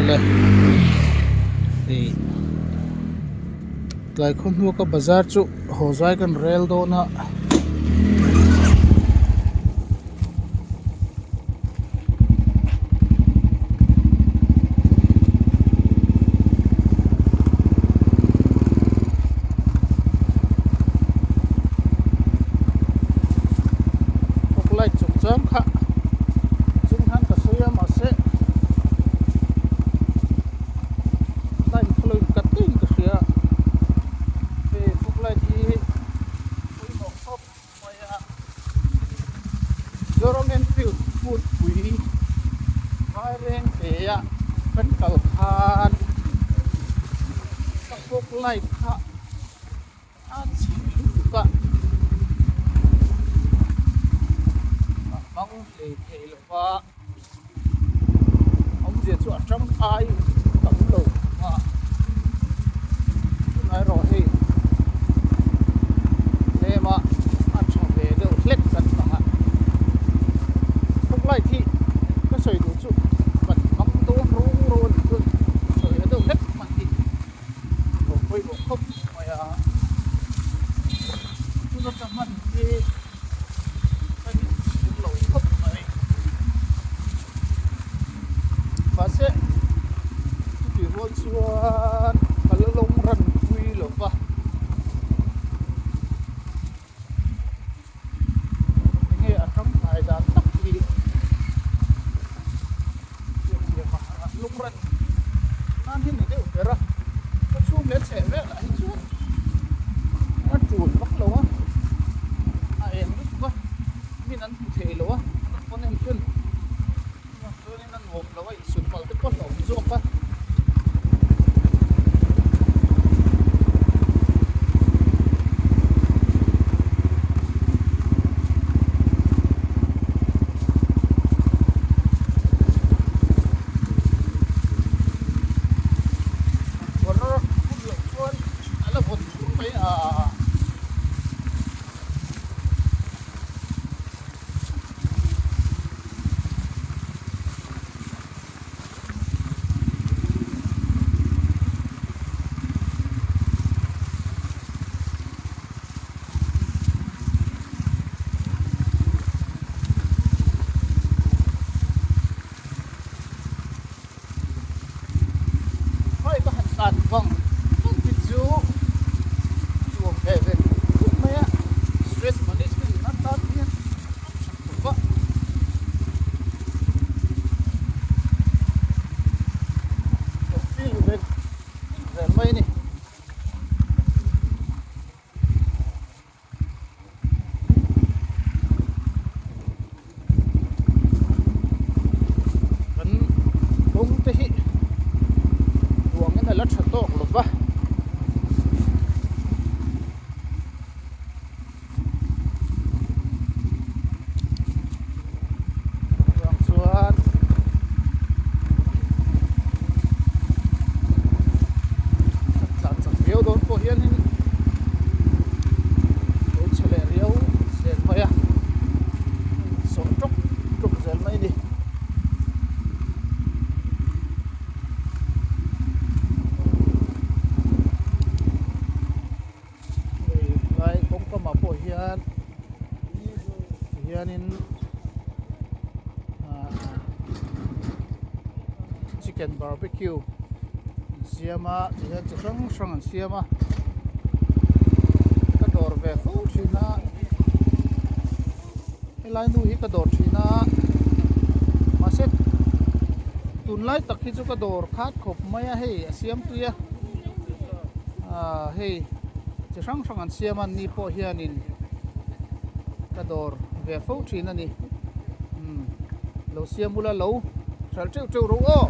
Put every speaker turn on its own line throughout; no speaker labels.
le thì lại con mua cái bazar chu hồ dai kan rel do na lại chụp chấm khá chúng hắn cả số mà sẽ lại khơi cắt tin cả số về phục lại thì với một số mà government field food quý vài bên thế vẫn cầu than các phục lại khá ăn chỉ cả ông thì là và ông diệt chuột trong ai tấm lầu mà ai rồi thì để mà ăn cho về được lết gần mà không lại thì cái sợi đủ chút vẫn ông tốn rồi sợi được lết mà thì một quay một không mà chúng ta chăm ăn thì và sẽ chỉ hôn xuân và lỡ lông rần quy lửa và nghe ở trong bài đàn tắc gì lông rần nan thế này đều phải ra nó xuống lên trẻ vẽ lại chút nó chuồn bắt lâu á em lúc quá mình ăn cụ thể lâu á con em chânนั่นหกแล้วว่าสุดฝั่งที่ก้นหลงโยกปะวันนั้นคุณหลงชวนแล้วคนไปตัดฟังต้องติดจูช่วงเอเวนทุกเมื่อสเตรสมันนี่คือนัดตัดเนี่ยถูกปะก็ฟีลเป็นเรื่องไม่นี่มันคงจะฮิแล้วฉันโตกหรือปะลองสวนจัดสักเดียวโดนพวกเฮียนี่โดนเฉลี่ยเดียวเสียไปอ่ะสองจุกเสียไม่ดีhianin chicken barbecue siama hian chi hrang an siama ka dawr ve fu thina helai nu hi ka dawr thina ma se tun lai tak hi chu ka dawr khat khop mai a hei a siam tuya hei chi hrang an siam an ni po hianin ka dawr về phố trì nè lâu xiêm bula lâu sợ trêu rú ô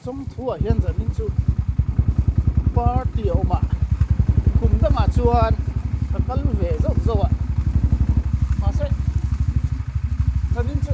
trong thua hiện giờ mình chú party ô mà cùng đó mà chuan ta về rộng rộng ạ mà sẽ ta đến chỗ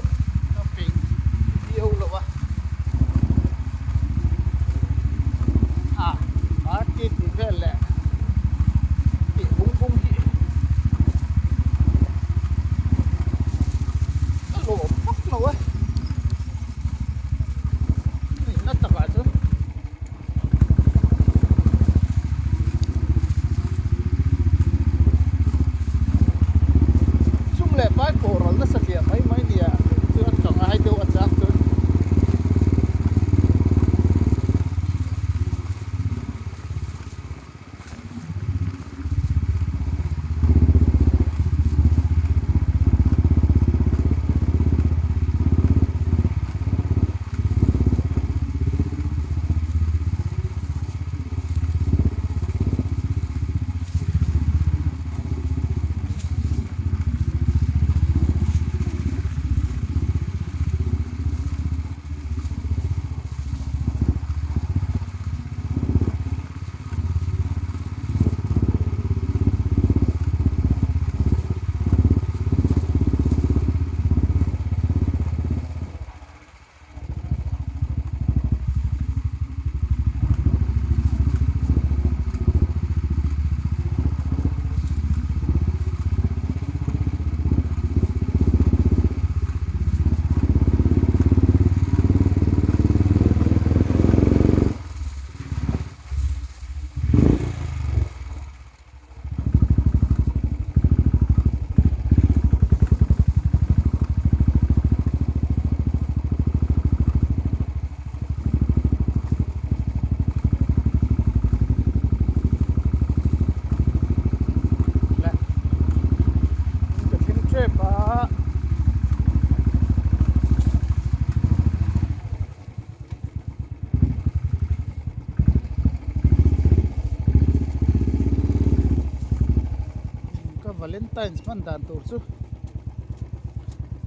times man dan tur chu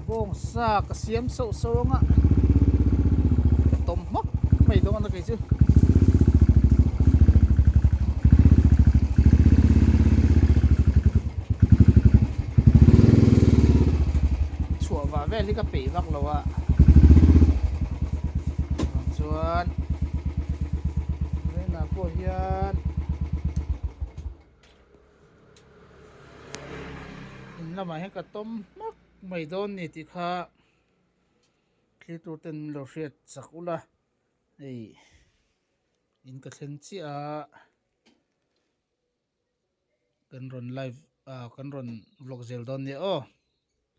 bong sa ka siam so so nga tom mak mai dong na kai chu chua wa ve li ka pe vak lo wa chuan na po hian in lama he ka tom mak mai don ni ti kha thli tur ten lo hriat chakula ei in ka thlen chi a kan ron live kan ron vlog zel don ni o